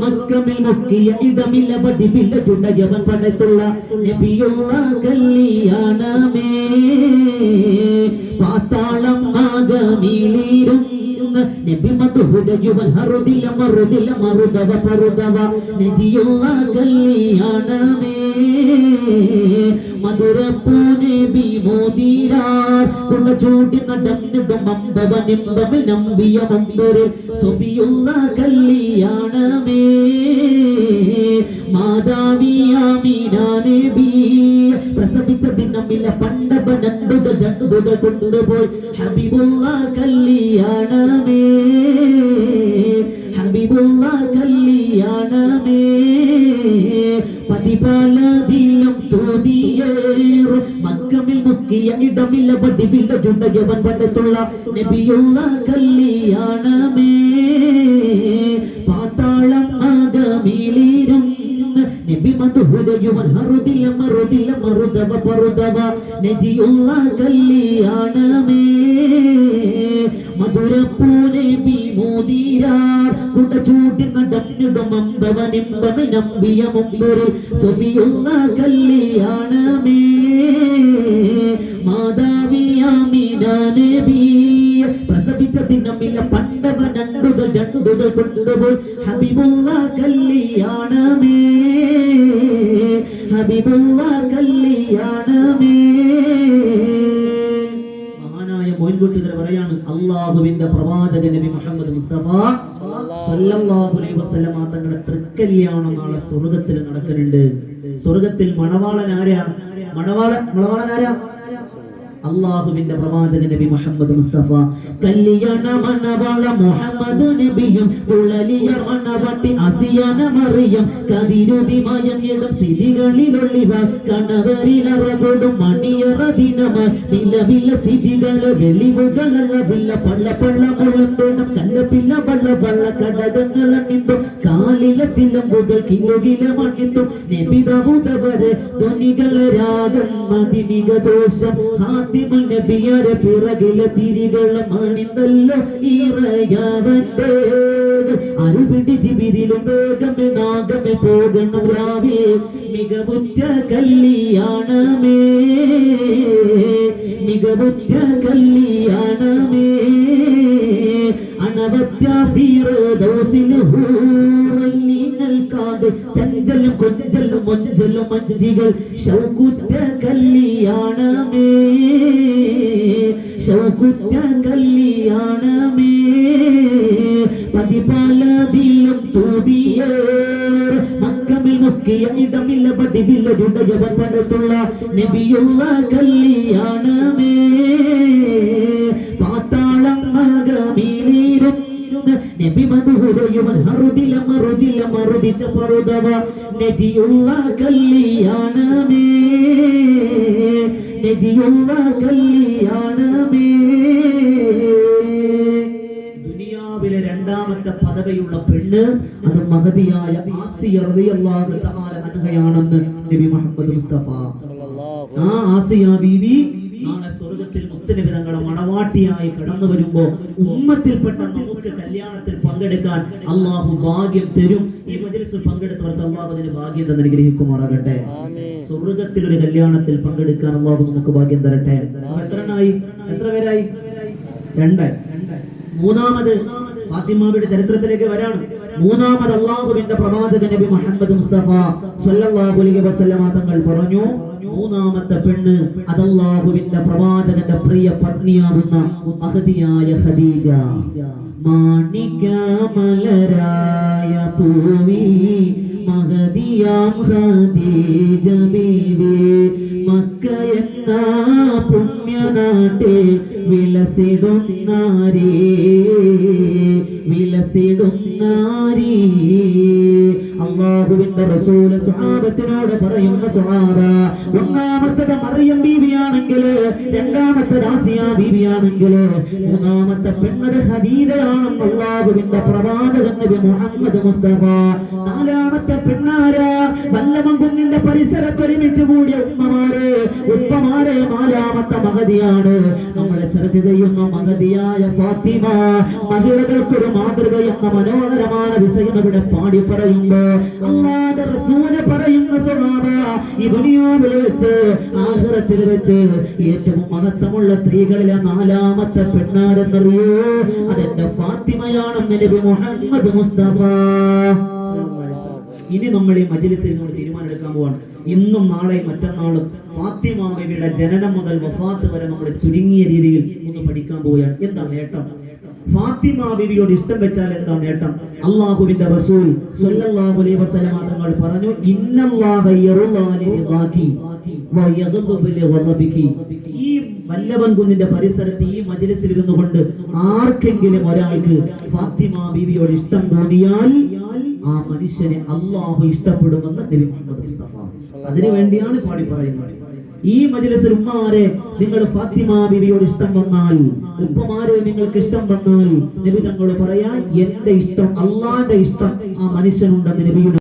മക്കമിൽ മുക്കിയ ഇടമില്ല വടിവില്ല ചുടയവൻ പടത്തുള്ള നബിയുള്ള കല്യാണമേ പാത്താളം ആകമീലിരുന്ന നബി മധുരയുവൻ ഹറുദില്ല മറുദില്ല മറുതവ പറുതവ നജിയുള്ള കല്യാണമേ മധുരപ്പൂ നബി മോദിരാർ കുണ്ട ചൂടി നടന്നിടും അമ്പവ നിമ്പമിൽ നമ്പിയ മുമ്പൊരു സൊഫിയുള്ള കല്യാണമേ മാതാവിയാമീന നബി പ്രസവിച്ച ദിനമില്ല പണ്ടവനണ്ടുകൾ രണ്ടുകൾ കൊണ്ടുപോയി ഹബീബുള്ള കല്യാണമേ ഹബീബുള്ള കല്യാണമേ പതിപാലതിലും തോതിയേറും മക്കമിൽ മുക്കിയ ഇടമില്ല വടിവില്ല ചുണ്ടയവൻ പണ്ടത്തുള്ള നബിയുള്ള കല്യാണമേ പാത്താളം ആകമീലിരുന്ന നബി മധുരയുവൻ ഹറുദില്ല മറുദില്ല മറുതവ പറുതവ നജിയുള്ള കല്യാണമേ മധുരപ്പൂ നബി മോദിരാർ കുട ചൂടി നടന്നിടും അമ്പവ നിമ്പമിൽ നമ്പിയ മുമ്പൊരു സൊഫിയുള്ള കല്യാണമേ മാതാവിയാമീന നബി പ്രസവിച്ച ദിനമില്ല പണ്ടവനണ്ടുകൾ രണ്ടുകൾ കൊണ്ടുപോയി ഹബീബുള്ള കല്യാണമേ ഹബീബുള്ള കല്യാണമേ. മഹാനായ മോയിൻകുട്ടികൾ പറയാണ് അല്ലാഹുവിന്റെ പ്രവാചകൻ നബി മുഹമ്മദ് മുസ്തഫ സല്ലല്ലാഹു അലൈഹി വസല്ലമ തങ്ങളുടെ തൃക്കല്യാണം നാളെ സ്വർഗ്ഗത്തിൽ നടക്കുന്നുണ്ട്. സ്വർഗ്ഗത്തിൽ മണവാളൻ ആരാ? മണവാളൻ ആരാ? അല്ലാഹുവിന്റെ പ്രവാചകൻ നബി മുഹമ്മദ് മുസ്തഫ കല്യാണ മണവാള മുഹമ്മദ് നബിയും ഉള്ളലിയ മണവാട്ടി അസിയാന മറിയം കതിരുതി മയങ്ങിടും സ്ഥിതികളിലൊളിവ കണവരിലറകൊടും മണിയറ ദിനമായി നിലവില സ്ഥിതികള് വെളിവുകളവില്ല പള്ള പള്ള മുളന്തോണം കല്ലപ്പില്ല വള്ള വള്ള കടകങ്ങളണിന്തും കാലില ചിലമ്പുകൾ കിലുകില മണിന്തും നബിതമുതവരെ ധ്വനികളെ രാഗം മതിമിക ദോഷം നബിയാരെ പിറകിലെ തിരികളെ മണിന്തല്ലോ ഈറയാവന്റെ അരുപിടി ജിബിരിലും വേഗമേ നാഗമേ പോകണം രാവിലെ മികവുറ്റ കല്യാണമേ മികവുറ്റ കല്യാണമേ അനവറ്റ ഫിർദൗസിൽ ഹൂറല്ലിങ്ങൾക്കാതെ ചഞ്ചലും കൊഞ്ചലും മൊഞ്ചലും മഞ്ചികൾ ശൗകുറ്റ കല്യാണമേ ശൗകുറ്റ കല്യാണമേ പതിപാലതിലും തൂതിയേർ മക്കമിൽ മുക്കിയ ഇടമില്ല വടിവില്ല ചുടയവൻ പടത്തുള്ള നബിയുള്ള കല്യാണമേ പാത്താളം ആകമീലിരുന്ന നബി മധുരയുവൻ ഹറുദില്ല മറുദില്ല മറുദിച്ച പറുതവ നജിയുള്ള കല്യാണമേ നജിയുള്ള കല്യാണമേ. ദുനിയാവിലെ രണ്ടാമത്തെ പദവിയുള്ള പെണ്ണ് അത് മഹദിയായ ആസിയ റളിയല്ലാഹു തആല അൻഹയാണെന്ന് നബി മുഹമ്മദ് മുസ്തഫ. ആ ആസിയ ബീവി നാളെ സ്വർഗ്ഗത്തിൽ മുത്തനബി തങ്ങളുടെ മണവാട്ടിയായി കടന്നു വരുമ്പോ ഉമ്മത്തിൽപ്പെട്ട നമുക്ക് കല്യാണത്തിൽ പങ്കെടുക്കാൻ അള്ളാഹു ഭാഗ്യം തരും. ഈ മജ്‌ലിസിൽ പങ്കെടുത്തവർക്ക് അള്ളാഹു അതിന് ഭാഗ്യം തന്നെ അനുഗ്രഹിക്കുമാറാകട്ടെ. സ്വർഗ്ഗത്തിൽ ഒരു കല്യാണത്തിൽ പങ്കെടുക്കാൻ അള്ളാഹു നമുക്ക് ഭാഗ്യം തരട്ടെ. എത്ര പേരായി? 2. മൂന്നാമത് ഫാത്തിമയുടെ ചരിത്രത്തിലേക്ക് വരാണ്. മൂന്നാമത് അള്ളാഹുവിന്റെ പ്രവാചകൻ നബി മുഹമ്മദ് മുസ്തഫ സല്ലല്ലാഹു അലൈഹി വസല്ലമ തങ്ങൾ പറഞ്ഞു, മൂന്നാമത്തെ പെണ്ണ് അത് അല്ലാഹുവിന്റെ പ്രവാചകന്റെ പ്രിയ പത്നിയാകുന്ന മഹദിയായ ഖദീജ. മാണിക്യമലരായ പൂവി മഹദിയാം ഖദീജ ബീവി മക്ക എന്ന പുണ്യനാട്ടിൽ വിലസിടുന്നാരേ വിലസിടുന്നാരേ. അല്ലാഹുവിന്റെ റസൂൽ സ്വഹാബത്തിനോട് പറയുന്ന സ്വഹാബ, ഒന്നാമത്തത് മറിയം ബീവിയാണെങ്കിൽ, രണ്ടാമത്തത് ആസിയ ബീവിയാണെങ്കിൽ, മൂന്നാമത്തെ പെണ്ണത് ഖദീജയാണെന്ന് അല്ലാഹുവിന്റെ പ്രവാചകൻ നബി മുഹമ്മദ് മുസ്തഫ. നാലാമത്തെ പെണ്ണാര വല്ലമൻ കുന്നിന്റെ പരിസരത്ത് ഒരുമിച്ച് കൂടിയ ഉമ്മമാര് ഉപ്പമാരെ നാലാമത്തെ മഹദിയാണ്. നമ്മളെ ചർച്ച ചെയ്യുന്ന മഹദിയായ ഫാത്തിമ മഹിളകൾക്കൊരു മാതൃക എന്ന മനോഹരമായ വിഷയം ഇവിടെ പാടി പറയുമ്പോ അല്ലാഹുവിന്റെ റസൂല് പറയുന്ന സ്വഹാബ, ഈ ദുനിയാവിൽ വെച്ച് ആഖിറത്തിൽ വെച്ച് ഏറ്റവും മഹത്വമുള്ള സ്ത്രീകളിലെ 4ാമത്തെ പെണ്ണാരെന്നറിയോ? അതെന്റെ ഫാത്തിമയാണെന്ന് നബി മുഹമ്മദ് മുസ്തഫ. ഇനി നമ്മൾ ഈ മജ്‌ലിസിൽ നമ്മൾ തീരുമാനമെടുക്കാൻ പോവാണ്. ഇന്നും നാളെയും മറ്റന്നാളും ഫാത്തിമ ബീവിയുടെ ജനനം മുതൽ വഫാത്ത് വരെ നമ്മൾ ചുരുങ്ങിയ രീതിയിൽ ഒന്ന് പഠിക്കാൻ പോവുകയാണ്. എന്താ നേട്ടം? ഫാത്തിമ ബീവിയോട് ഇഷ്ടം വെച്ചാൽ എന്താ നേട്ടം? അല്ലാഹുവിന്റെ റസൂൽ സ്വല്ലല്ലാഹു അലൈഹി വസല്ലം തങ്ങൾ പറഞ്ഞു, ഇന്നല്ലാഹ യറുല്ലാ ലിദാകി വ യഗ്ദബു ലിഗദബികി. ഈ വല്ലഭൻ കുന്നിന്റെ പരിസരത്ത് ഈ മജ്‌ലിസിൽ ഇരുന്നുകൊണ്ട് ആർക്കെങ്കിലും ഒരാൾക്ക് ഫാത്തിമ ബീവിയോട് ഇഷ്ടം തോന്നിയാൽ ആ മനുഷ്യനെ അല്ലാഹു ഇഷ്ടപ്പെടുമെന്ന് നബി മുഹമ്മദ് മുസ്തഫ. അതിനു വേണ്ടിയാണ് പാടി പറയുന്നത്. ഈ മജ്‌ലിസിൽ ഉമ്മമാരെ, നിങ്ങൾ ഫാത്തിമ ബീവിയോട് ഇഷ്ടം വന്നാൽ, ഉപ്പമാരെ നിങ്ങൾക്ക് ഇഷ്ടം വന്നാൽ, നബി തങ്ങൾ പറയാ, എന്റെ ഇഷ്ടം, അള്ളാന്റെ ഇഷ്ടം ആ മനുഷ്യനുണ്ടെന്ന് നബിയുടെ